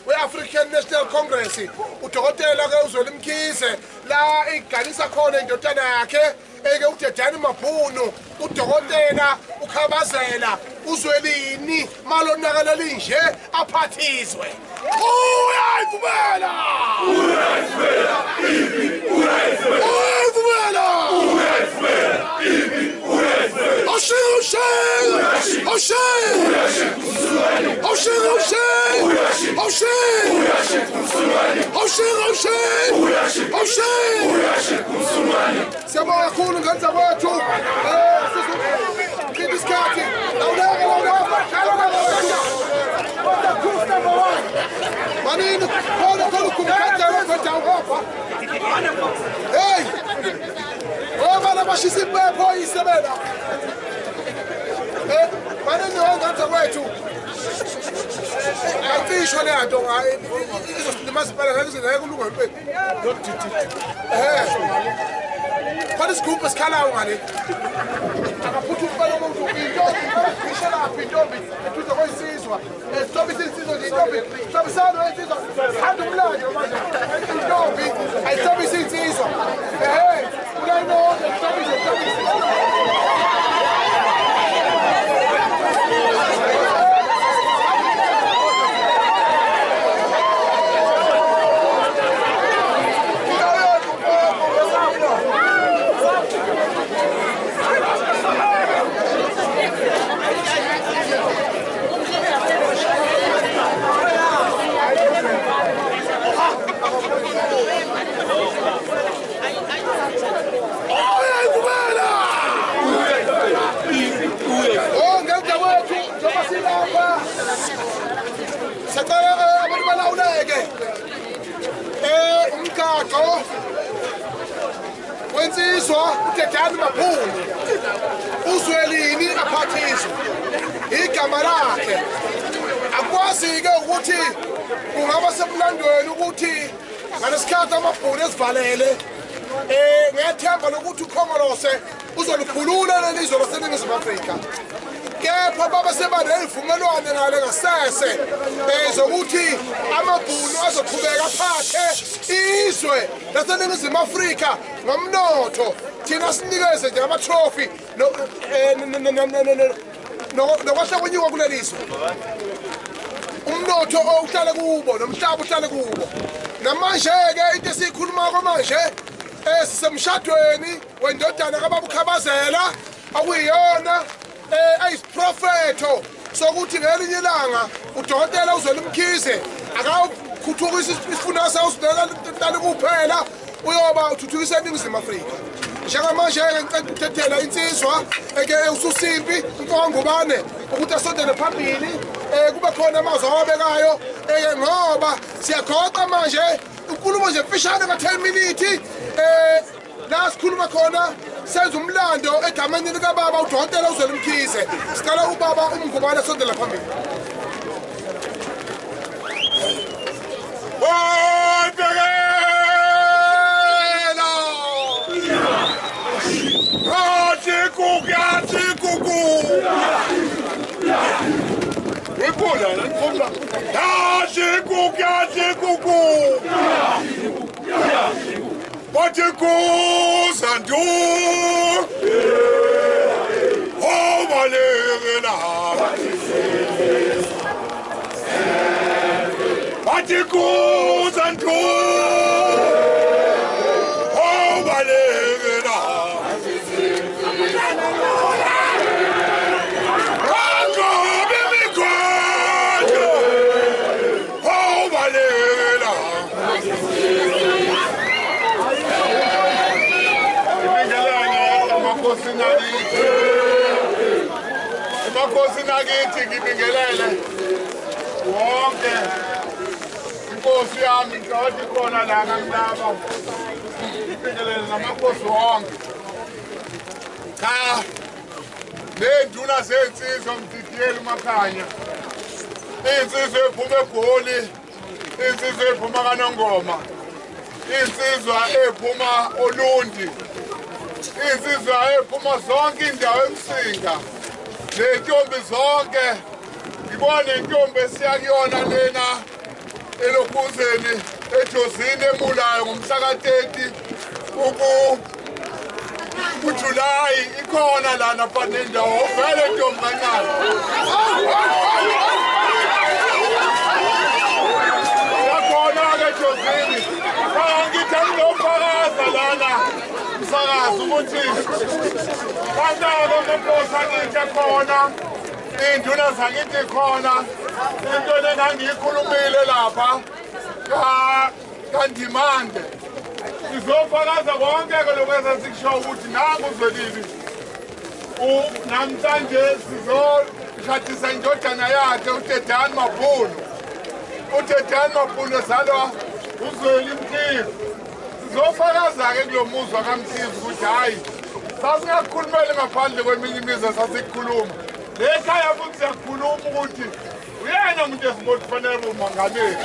we-African National Congress udokotela ke uZweli Mkhize la igalisa khona indodana yakhe uDedani Mabhunu udokotela ukhabazela uZwelini malonakala linje aphathizwe uyayivumela Siyabonga kakhulu ngenza kwethu isikhathi manini khona hey obana bashisa impepho isebela manini ngenza kwethu ayifisho le nto izosindimasipala ngeke kulunga impepho What is group escalayo ngale? Akaphutha ukubala umuntu intombi ishelaphi intombi ethuza kwesizwa. Stop isizwe intombi. Stop isalo esizwa. Handa umlando manje. Intombi ayistop isizwa. Ulano stop isizwa. Umgaqo wensizwa uDedani Mabhunu uZwelini aphathizwe igama lakhe akwazi ke ukuthi kungaba semlandweni ukuthi ngalesikhathi amabhunu esivalele ngethemba lokuthi uKhongolose uzolikhulula lelizwe laseNingizimu Afrika kepha baba sebanelivumelwane ngale ngasese zokuthi amabhunu azoqhubeka aphathe izwe laseNingizimu Afrika ngomnotho thina sinikeze nje ama-trophy nokwahla kwenyuka kulelizwe umnotho uhlale kubo nomhlaba uhlale kubo namanje-ke into esiyikhulumako manje sisemshadweni wendodana kababa uKhabazela okuyiyona ayisiprofetho sokuthi ngelinye ilanga udokotela uZweli Mkhize akawukhuthukisa isifunda sawo sidala kuphela uyoba uthuthukisa eNingizimu Afrika njengamanje-ke ngicela ukuthethela insizwa uSusimpi uMfowangubane ukuthi asondele phambili kube khona amazwi awabekayo ngoba siyagoqa manje unkulumo nje mfishane ka-10 minutes la sikhuluma khona senza umlando egameni likababa uDokotela uZweli Mkhize. Sicela ubaba uMngubane sondela phambili. Inkosi nakithi ngibingelele wonke inkosi yami ngiqothi khona la ngilapha ngibingelele namakhosi wonke cha nenduna sensizwa mdidiyela uMakhanya insizwe ephuma eGoli insizwe ephuma kaNongoma insizwa ephuma Olundi insizwa ephuma zonke indawo eMsinga nentombi zonke ngibona intombi esiyakuyona lena elokhuzeni ejozini emulayo ngomhla ka-30 uJulayi ikhona lana phana nendawo vele ntombi kancane yakhona-ke ejozini ngithi angizofakaza lana msakazi ukuthi kanjalo ngeposa ngithi khona induna zangithi khona into engangiyikhulumile lapha kaNdimande sizofakaza konke-ke lokhu esasikusho ukuthi nangu uZwelile namhlanje sizoshadisa indodana yakhe uTedani Mabhunu uTedani Mabhunu ezalwa uZweli Mkhize sizofakaza-ke kulo muzwa kaMkhize ukuthi hhayi sasingakukhulumeli ngaphandle kweminye imizwa sasikukhuluma lekhaya futhi siyakhuluma ukuthi uyena umuntu esibona kufanele bumongameli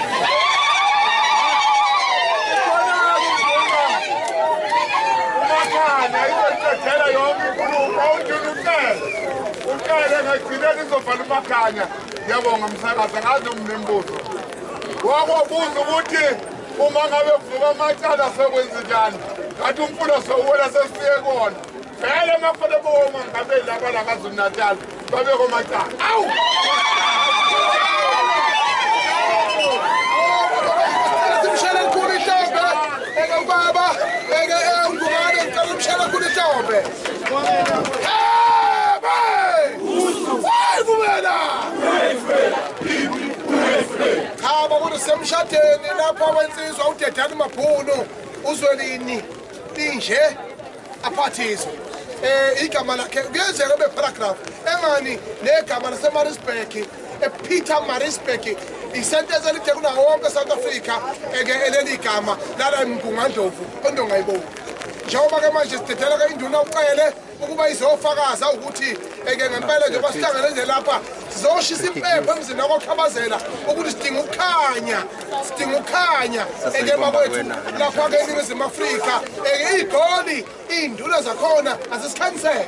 uMakhanya izoyiqedela yonke inkulumo ucele ngagcineni izovala uMakhanya ngiyabonga msakazi angazi umnembuzo wakobuza ukuthi uma ngabe kuvuka amacala sekwenza njani kanti umfulo sowuwela sesifike kona vele makufane bomongameli laba la KwaZulu-Natal babekho amacala awu simshela likhulu ihlombe ubaba uMngubane ngicela umshela likhulu ihlombe cha babuthi semshadeni lapho wensizwa uTedani Mabhunu uZwelini inje aphathiswa igama lakhe kuyenzeka beparagraph engani negama laseMaritzburg ePeter Maritzburg isentence elide kunawo wonke South Africa eleli gama lala eMgungandlovu ondongayiboni njengoba-ke manje sidedela ke induna ucele ukuba izofakaza ukuthi ngempela nje basihlangane nje lapha sizoshisa impepho emzini wakwakhabazela ukuthi sidinga ukukhanya bakwethu lapha-ke eNingizimu Afrika iGoli iy'nduna zakhona azisikhanyisele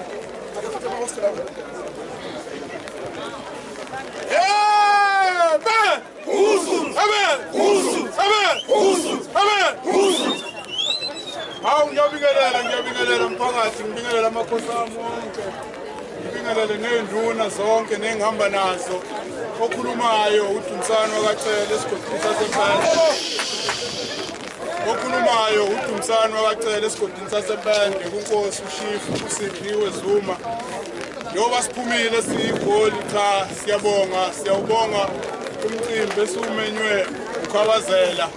hawu ngiyabingelela mphakathi ngibingelela amakhosi ami wonke ngibingelele ney'nduna zonke nengihamba nazo okhulumayo uDumisani wakacele esigodini sasempende okhulumayo uDumisani wakacele esigodini sasempende kunkosi ushifu uSiphiwe Zuma njengoba siphumile siyiGoli cha siyawubonga umcimbi esiwumenywe uKhabazela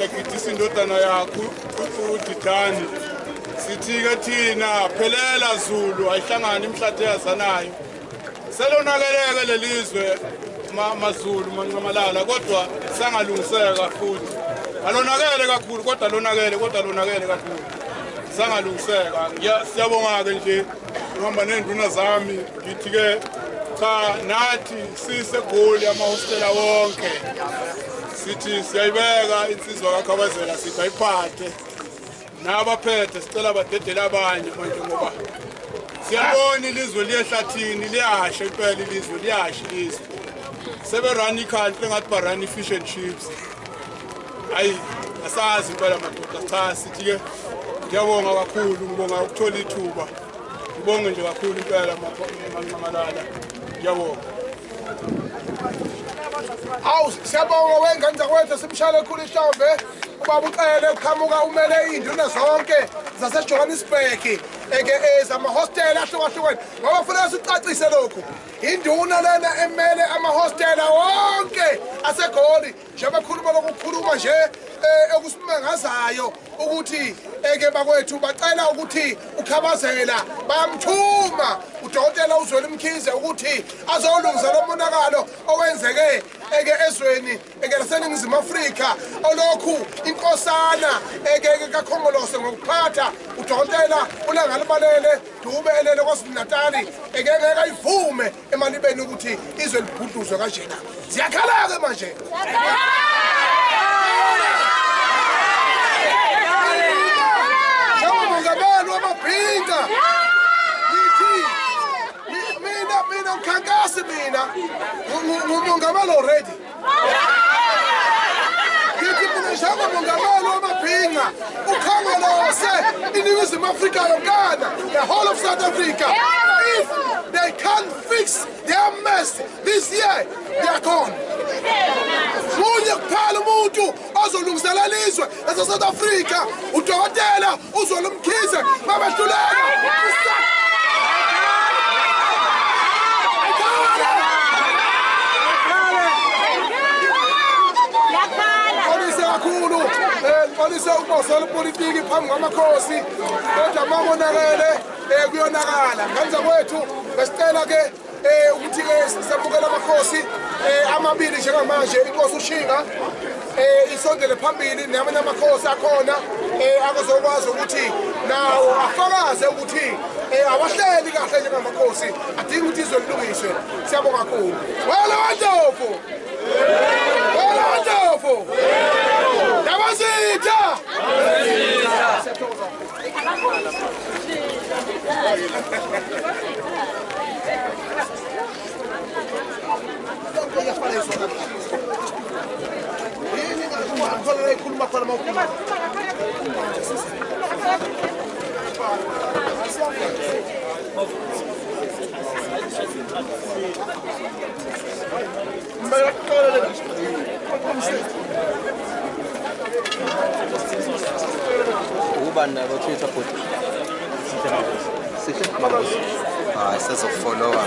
egidisa indodana yakho uDidani sithi-ke thina phelela Zulu ayihlangani imhlathi eyazanayo selonakeleke lelizwe maZulu mancamalala kodwa sangalungiseka futhi alonakele kakhulu kodwa lonakele kakhulu sangalungiseka siyabonga ke nje uhamba nenduna zami ngithi ke cha nathi sisegoli amahostela wonke sithi siyayibeka insizwa kaKhabazela sithi ayiphathe nabaphethe sicela badedela abanye manje ngoba siyabona ilizwe liyehlathini liyasha impela ilizwe liyasha ilizwe seberani country ngathi barani fish and chips ayi asazi impela madoda cha sithi ke ngiyabonga kakhulu ngibonga ukuthola ithuba ngibonge nje kakhulu impela Malala ngiyabonga Awu siyabonga wengenza kwethu simshale ekhulu ihlombe ubaba ucele uqhamuka umele induna zonke zaseJohannesburg ezama hostel ahlukahlukene ngoba kufanele sicacise lokho induna lena emele ama hostel wonke asegoli njengoba khuluma lokukhuluma nje okusimangazayo ukuthi bakwethu bacela ukuthi uKhabazela bayamthuma udokotela uZweli Mkhize ukuthi azolungisa lo monakalo owenzeke ezweni laseNingizimu Afrika olokhu inkosana kaKhongolose ngokuphatha udokotela uLangalibalele Dube elele kwaZulu-Natal ngeke ayivume emalibeni ukuthi izwe libhuduzwe kanjena siyakhala ke manje Pinga mina mkhankasi mina ngumongameli already ngithi mina njalo mongameli wamabhinga uKhongolose iNingizimu Afrika yonkana the whole of South Africa if they can't fix their mess this year they are gone Munye kuphela umuntu ozolungisela lizwe laseSouth Africa udokotela uZweli Mkhize babehlulela kakhulu ngixolise ukubosela upolitiki phambi kwamakhosi kodwa mamonakele kuyonakala ngenza kwethu besicela ke ukuthi ke sisabukela amakhosi amabili njengamanje inkosi uShinga isondele phambili namanye amakhosi akhona akuzokwazi ukuthi nawo afakaze ukuthi awahleli kahle njengamakhosi adinga ukuthi izwe lilungiswe siyabonga kakhulu wala wandofo Yabazitha Ubani abathwetha futhi sihle mabuzi sizofollowa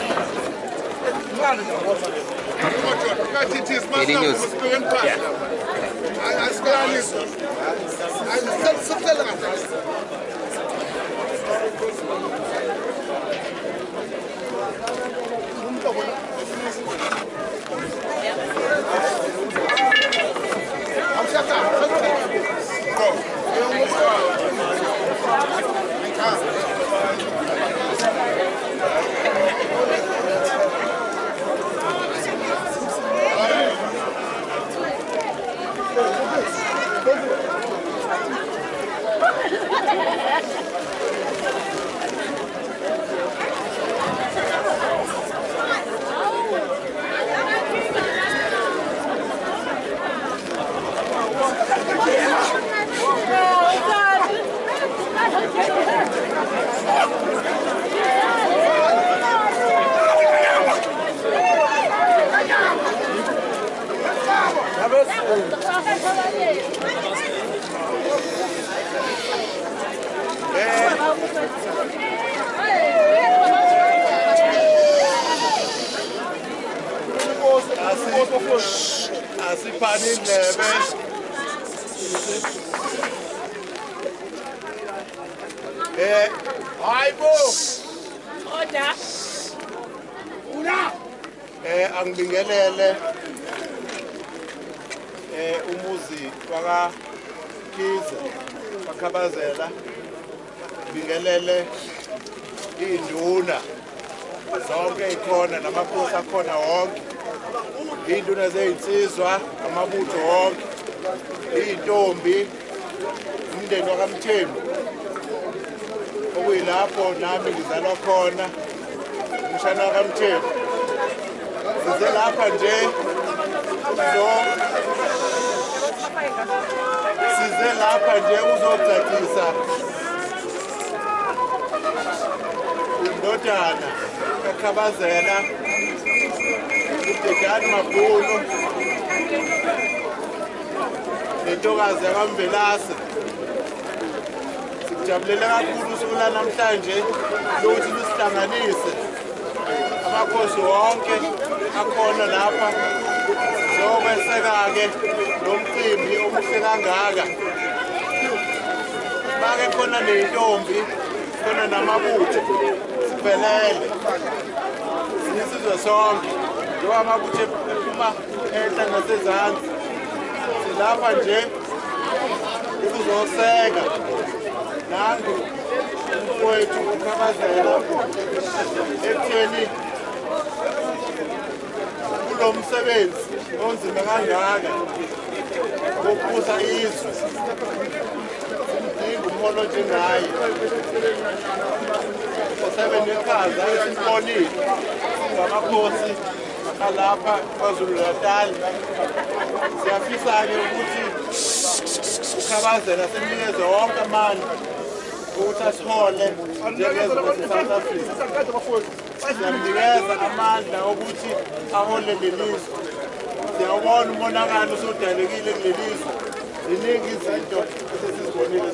Daily News Asipani indlebe hayibo Order. Angibingelele umuzi waka Khize waKhabazela sibingelele induna zonke ikhona namakhosi akhona wonke induna zeyinsizwa amabutho wonke intombi umndeni wakaMthembu okuyilapho nami ngizalwa khona umshana wakaMthembu size lapha nje uzocacisa indodana kaKhabazela uDedani Mabhunu nentokazi yakaMvelase. Sijabulele kakhulu usuku lanamhlanje lokuthi lusihlanganise amakhosi wonke akhona lapha zokweseka-ke lo mcimbi omuhle kangaka. Bake khona ney'ntombi khona namabutho siphelele sinisizwe sonke njengoba amabutho ephuma enhla nasezansi silapha nje ukuzoseka nangu umfowethu uKhabazela ekutheni kulo msebenzi onzima kangaka wokubusa izwe simdinga umholo njengaye osebenza eqhaza esimbonile ngamakhosi alapha KwaZulu-Natal. Siyafisa-ke ukuthi uKhabazela simnikeze wonke amandla ukuthi asihole njengezwe South Africa. Siyamnikeza amandla ukuthi ahole lelizwe. Siyawubona umonakalo usudalekile kulelizwe. Ziningi izinto esesizibonile.